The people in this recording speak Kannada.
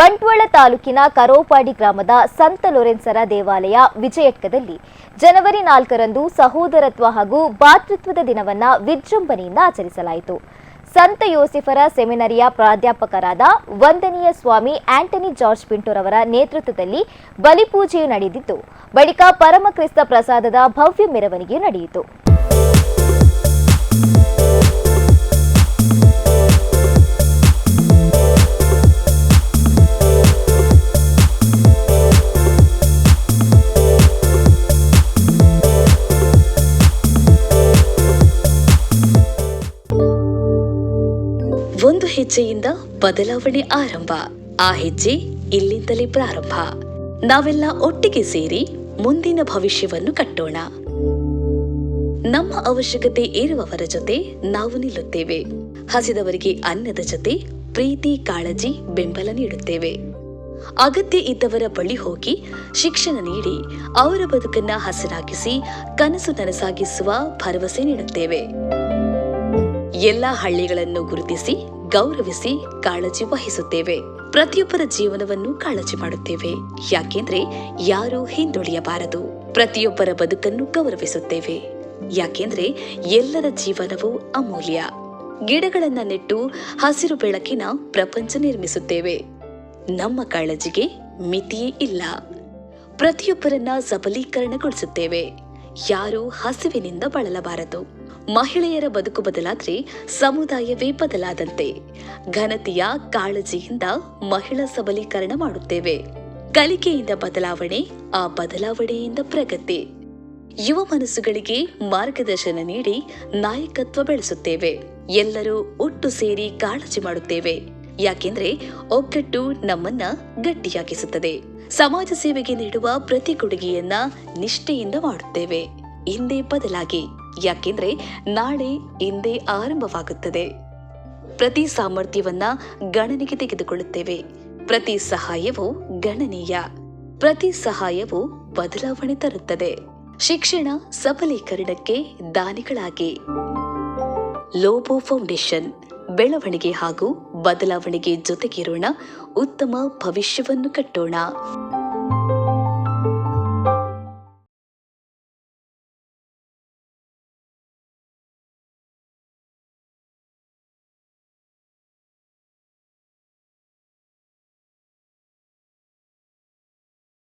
ಬಂಟ್ವಾಳ ತಾಲೂಕಿನ ಕರೋಪಾಡಿ ಗ್ರಾಮದ ಸಂತ ಲೋರೆನ್ಸರ ದೇವಾಲಯ ವಿಜಯಟ್ಕದಲ್ಲಿ ಜನವರಿ 4ರಂದು ಸಹೋದರತ್ವ ಹಾಗೂ ಭಾತೃತ್ವದ ದಿನವನ್ನು ವಿಜೃಂಭಣೆಯಿಂದ ಆಚರಿಸಲಾಯಿತು. ಸಂತ ಯೋಸೆಫರ ಸೆಮಿನರಿಯ ಪ್ರಾಧ್ಯಾಪಕರಾದ ವಂದನೀಯ ಸ್ವಾಮಿ ಆಂಟನಿ ಜಾರ್ಜ್ ಪಿಂಟೋರವರ ನೇತೃತ್ವದಲ್ಲಿ ಬಲಿಪೂಜೆಯು ನಡೆದಿದ್ದು, ಬಳಿಕ ಪರಮಕ್ರಿಸ್ತ ಪ್ರಸಾದದ ಭವ್ಯ ಮೆರವಣಿಗೆ ನಡೆಯಿತು. ಒಂದು ಹೆಜ್ಜೆಯಿಂದ ಬದಲಾವಣೆ ಆರಂಭ. ಆ ಹೆಜ್ಜೆ ಇಲ್ಲಿಂದಲೇ ಪ್ರಾರಂಭ. ನಾವೆಲ್ಲ ಒಟ್ಟಿಗೆ ಸೇರಿ ಮುಂದಿನ ಭವಿಷ್ಯವನ್ನು ಕಟ್ಟೋಣ. ನಮ್ಮ ಅವಶ್ಯಕತೆ ಇರುವವರ ಜೊತೆ ನಾವು ನಿಲ್ಲುತ್ತೇವೆ. ಹಸಿದವರಿಗೆ ಅನ್ನದ ಜೊತೆ ಪ್ರೀತಿ, ಕಾಳಜಿ, ಬೆಂಬಲ ನೀಡುತ್ತೇವೆ. ಅಗತ್ಯ ಇದ್ದವರ ಬಳಿ ಹೋಗಿ ಶಿಕ್ಷಣ ನೀಡಿ ಅವರ ಬದುಕನ್ನ ಹಸನಾಗಿಸಿ ಕನಸು ನನಸಾಗಿಸುವ ಭರವಸೆ ನೀಡುತ್ತೇವೆ. ಎಲ್ಲ ಹಳ್ಳಿಗಳನ್ನು ಗುರುತಿಸಿ ಗೌರವಿಸಿ ಕಾಳಜಿ ವಹಿಸುತ್ತೇವೆ. ಪ್ರತಿಯೊಬ್ಬರ ಜೀವನವನ್ನು ಕಾಳಜಿ ಮಾಡುತ್ತೇವೆ. ಯಾಕೆಂದ್ರೆ ಯಾರೂ ಹಿಂದುಳಿಯಬಾರದು. ಪ್ರತಿಯೊಬ್ಬರ ಬದುಕನ್ನು ಗೌರವಿಸುತ್ತೇವೆ. ಯಾಕೆಂದ್ರೆ ಎಲ್ಲರ ಜೀವನವೂ ಅಮೂಲ್ಯ. ಗಿಡಗಳನ್ನ ನೆಟ್ಟು ಹಸಿರು ಬೆಳಕಿನ ಪ್ರಪಂಚ ನಿರ್ಮಿಸುತ್ತೇವೆ. ನಮ್ಮ ಕಾಳಜಿಗೆ ಮಿತಿಯೇ ಇಲ್ಲ. ಪ್ರತಿಯೊಬ್ಬರನ್ನ ಸಬಲೀಕರಣಗೊಳಿಸುತ್ತೇವೆ. ಯಾರೂ ಹಸಿವಿನಿಂದ ಬಳಲಬಾರದು. ಮಹಿಳೆಯರ ಬದುಕು ಬದಲಾದ್ರೆ ಸಮುದಾಯವೇ ಬದಲಾದಂತೆ. ಘನತೆಯ ಕಾಳಜಿಯಿಂದ ಮಹಿಳಾ ಸಬಲೀಕರಣ ಮಾಡುತ್ತೇವೆ. ಕಲಿಕೆಯಿಂದ ಬದಲಾವಣೆ, ಆ ಬದಲಾವಣೆಯಿಂದ ಪ್ರಗತಿ. ಯುವ ಮನಸ್ಸುಗಳಿಗೆ ಮಾರ್ಗದರ್ಶನ ನೀಡಿ ನಾಯಕತ್ವ ಬೆಳೆಸುತ್ತೇವೆ. ಎಲ್ಲರೂ ಒಟ್ಟು ಸೇರಿ ಕಾಳಜಿ ಮಾಡುತ್ತೇವೆ. ಯಾಕೆಂದ್ರೆ ಒಗ್ಗಟ್ಟು ನಮ್ಮನ್ನ ಗಟ್ಟಿಯಾಗಿಸುತ್ತದೆ. ಸಮಾಜ ಸೇವೆಗೆ ನೀಡುವ ಪ್ರತಿ ಕೊಡುಗೆಯನ್ನ ನಿಷ್ಠೆಯಿಂದ ಮಾಡುತ್ತೇವೆ. ಇಂದೇ ಬದಲಾಗಿ. ಯಾಕೆಂದ್ರೆ ನಾಳೆ ಇಂದೇ ಆರಂಭವಾಗುತ್ತದೆ. ಪ್ರತಿ ಸಾಮರ್ಥ್ಯವನ್ನ ಗಣನೆಗೆ ತೆಗೆದುಕೊಳ್ಳುತ್ತೇವೆ. ಪ್ರತಿ ಸಹಾಯವೂ ಗಣನೀಯ. ಪ್ರತಿ ಸಹಾಯವೂ ಬದಲಾವಣೆ ತರುತ್ತದೆ. ಶಿಕ್ಷಣ ಸಬಲೀಕರಣಕ್ಕೆ ದಾನಿಗಳಾಗಿ. ಲೋಬೋ ಫೌಂಡೇಶನ್. ಬೆಳವಣಿಗೆ ಹಾಗೂ ಬದಲಾವಣೆಗೆ ಜೊತೆಗಿರೋಣ. ಉತ್ತಮ ಭವಿಷ್ಯವನ್ನು ಕಟ್ಟೋಣ.